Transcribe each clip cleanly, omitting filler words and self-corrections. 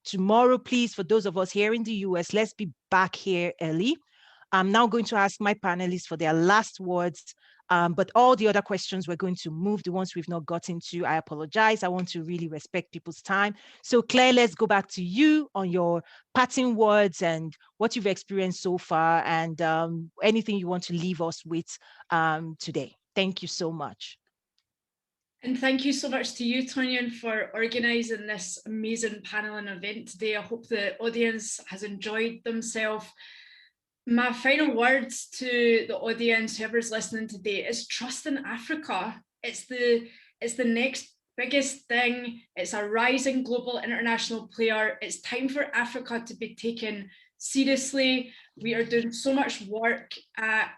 tomorrow, please, for those of us here in the US, let's be back here early. I'm now going to ask my panelists for their last words, but all the other questions we're going to move, the ones we've not gotten to. I apologize. I want to really respect people's time. So Claire, let's go back to you on your parting words and what you've experienced so far, and anything you want to leave us with today. Thank you so much. And thank you so much to you, Tonyan, for organising this amazing panel and event today. I hope the audience has enjoyed themselves. My final words to the audience, whoever's listening today, is trust in Africa. It's the next biggest thing. It's a rising global international player. It's time for Africa to be taken seriously. We are doing so much work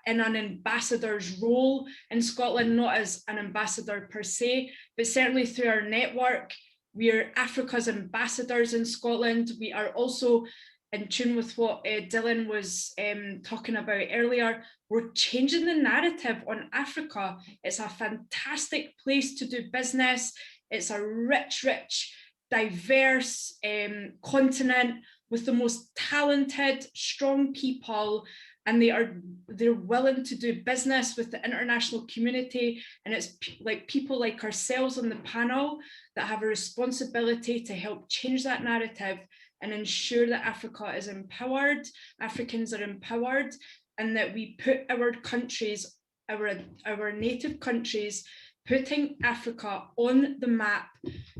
in an ambassador's role in Scotland, not as an ambassador per se, but certainly through our network. We are Africa's ambassadors in Scotland. We are also in tune with what Dylan was talking about earlier. We're changing the narrative on Africa. It's a fantastic place to do business. It's a rich, diverse continent with the most talented, strong people, and they're willing to do business with the international community. And it's like people like ourselves on the panel that have a responsibility to help change that narrative and ensure that Africa is empowered, Africans are empowered, and that we put our countries, our native countries, putting Africa on the map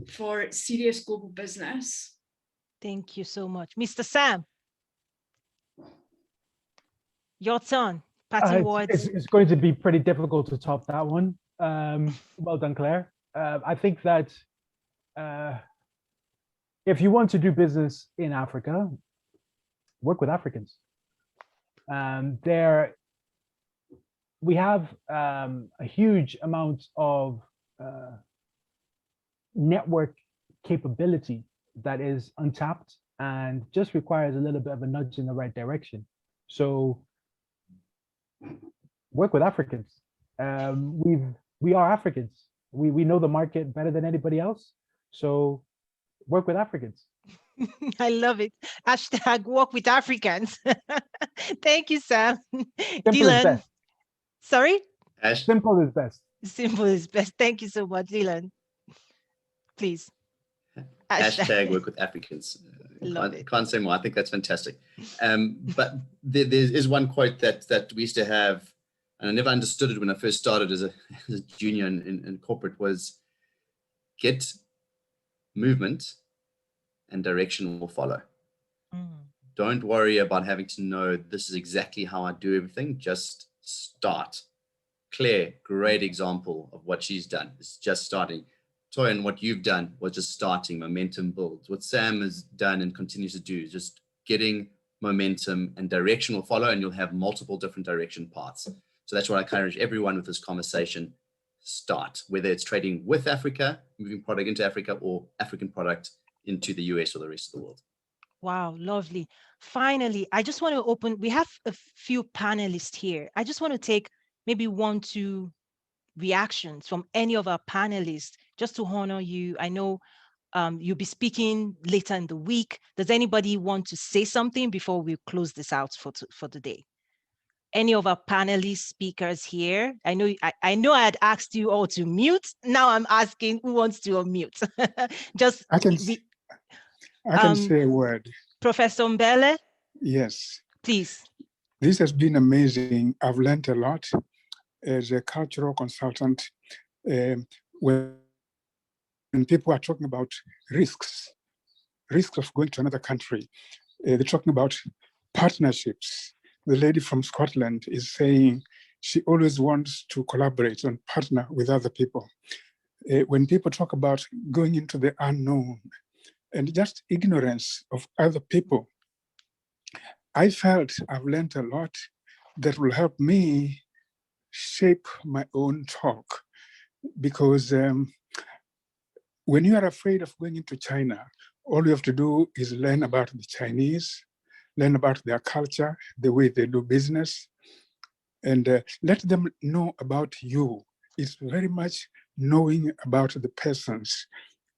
for serious global business. Thank you so much. Mr. Sam, your turn. Parting words. It's going to be pretty difficult to top that one. Well done, Claire. I think that if you want to do business in Africa, work with Africans. We have a huge amount of network capability that is untapped and just requires a little bit of a nudge in the right direction. So work with Africans. We are Africans. We know the market better than anybody else. So work with Africans. I love it. Hashtag work with Africans. Thank you, Sam. Simple Dylan. is best. Sorry? Simple is best. Simple is best. Thank you so much, Dylan. Please. Hashtag work with Africans. Can't say more. I think that's fantastic. But there is one quote that we used to have, and I never understood it when I first started as a junior in corporate, was get movement and direction will follow. Don't worry about having to know this is exactly how I do everything. Just start. Claire, great example of what she's done. It's just starting. Toyin, what you've done was just starting. Momentum builds. What Sam has done and continues to do is just getting momentum, and direction will follow, and you'll have multiple different direction paths. So that's what I encourage everyone with this conversation. Start, whether it's trading with Africa, moving product into Africa, or African product into the US or the rest of the world. Wow, lovely. Finally, I just want to open, we have a few panelists here. I just want to take maybe 1-2 reactions from any of our panelists just to honor you. I know you'll be speaking later in the week. Does anybody want to say something before we close this out for today? Any of our panelist speakers here? I know I had asked you all to mute. Now I'm asking who wants to unmute. Just I can say a word. Professor Mbele? Yes. Please. This has been amazing. I've learned a lot as a cultural consultant. When people are talking about risks of going to another country, they're talking about partnerships. The lady from Scotland is saying she always wants to collaborate and partner with other people. When people talk about going into the unknown and just ignorance of other people, I felt I've learned a lot that will help me shape my own talk. Because when you are afraid of going into China, all you have to do is learn about the Chinese, learn about their culture, the way they do business, and let them know about you. It's very much knowing about the persons.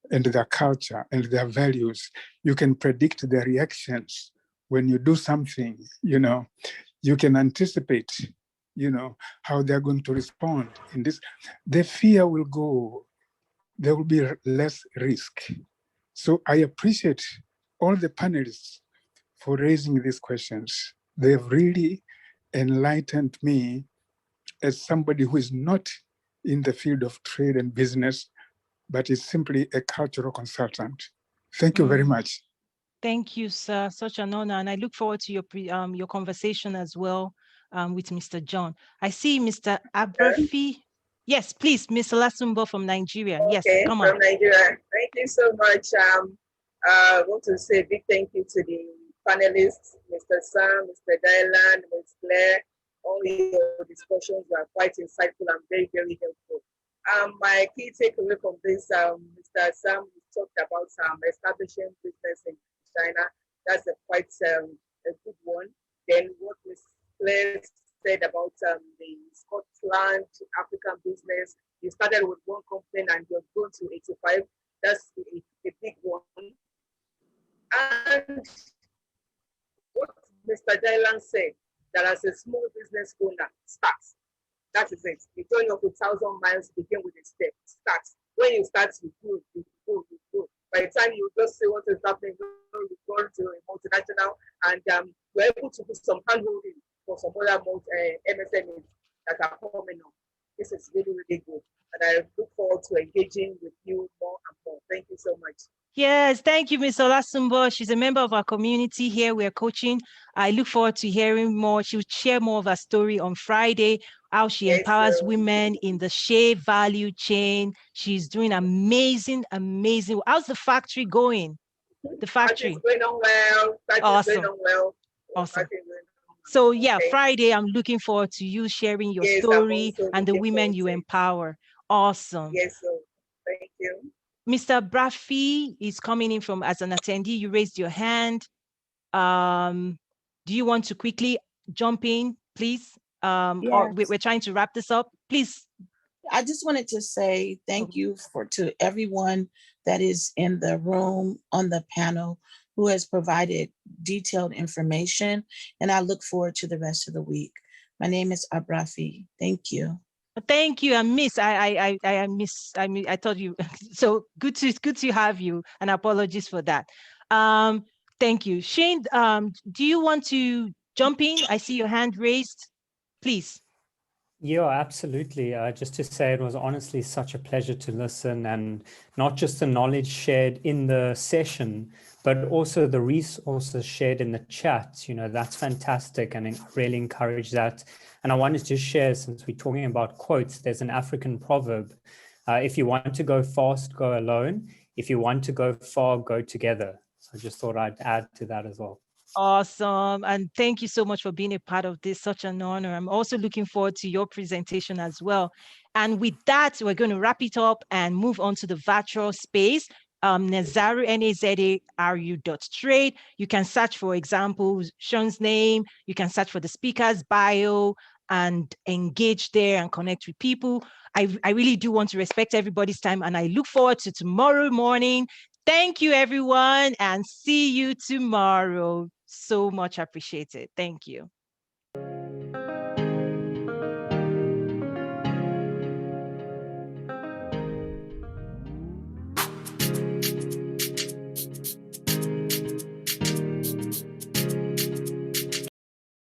and their culture and their values. You can predict their reactions when you do something, you can anticipate, how they're going to respond in this. The fear will go, there will be less risk. So I appreciate all the panelists for raising these questions. They've really enlightened me as somebody who is not in the field of trade and business, but is simply a cultural consultant. Thank you very much. Thank you, sir. Such an honor. And I look forward to your conversation as well with Mr. John. I see Mr. Abrafi. Yes, please, Mr. Lasumbo from Nigeria. Yes, come on. From Nigeria. Thank you so much. I want to say a big thank you to the panelists, Mr. Sam, Mr. Dylan, Ms. Claire. All your discussions were quite insightful and very, very helpful. My key takeaway from this, Mr. Sam, we talked about establishing business in China. That's quite a good one. Then what Ms. Claire said about the Scotland African business, you started with one company and you're grown to 85. That's a big one. And what Mr. Dylan said, that as a small business owner, starts. That is it. The journey of 1,000 miles begin with a step. Starts. When you start, you go, you go, you go. By the time you just see what is happening, you go to a multinational, and we're able to do some handholding for some other MSMEs that are coming up. This is really, really good. And I look forward to engaging with you more and more. Thank you so much. Yes, thank you, Ms. Olasumbo. She's a member of our community here. We're coaching. I look forward to hearing more. She'll share more of her story on Friday, how she empowers women in the shea value chain. She's doing amazing. How's the factory going? The factory? Going on well. Awesome. Going on well. Awesome. So yeah, Friday, I'm looking forward to you sharing your story and the women you empower. Awesome. Yes, sir. Thank you. Mr. Brafi is coming in from as an attendee. You raised your hand. Do you want to quickly jump in, please? Yes. Or we're trying to wrap this up. Please. I just wanted to say thank you to everyone that is in the room on the panel who has provided detailed information, and I look forward to the rest of the week. My name is Abrafi. Thank you. Thank you. I thought you so good to have you, and apologies for that. Thank you. Shane, do you want to jump in? I see your hand raised. Please. Yeah, absolutely. Just to say, it was honestly such a pleasure to listen, and not just the knowledge shared in the session, but also the resources shared in the chat. That's fantastic, and I really encourage that. And I wanted to share, since we're talking about quotes, there's an African proverb. If you want to go fast, go alone. If you want to go far, go together. So I just thought I'd add to that as well. Awesome. And thank you so much for being a part of this. Such an honor. I'm also looking forward to your presentation as well. And with that, we're going to wrap it up and move on to the virtual space. Nazaru, NAZARU.trade. You can search, for example, Sean's name. You can search for the speaker's bio and engage there and connect with people. I really do want to respect everybody's time, and I look forward to tomorrow morning. Thank you, everyone, and see you tomorrow. So much appreciated. Thank you.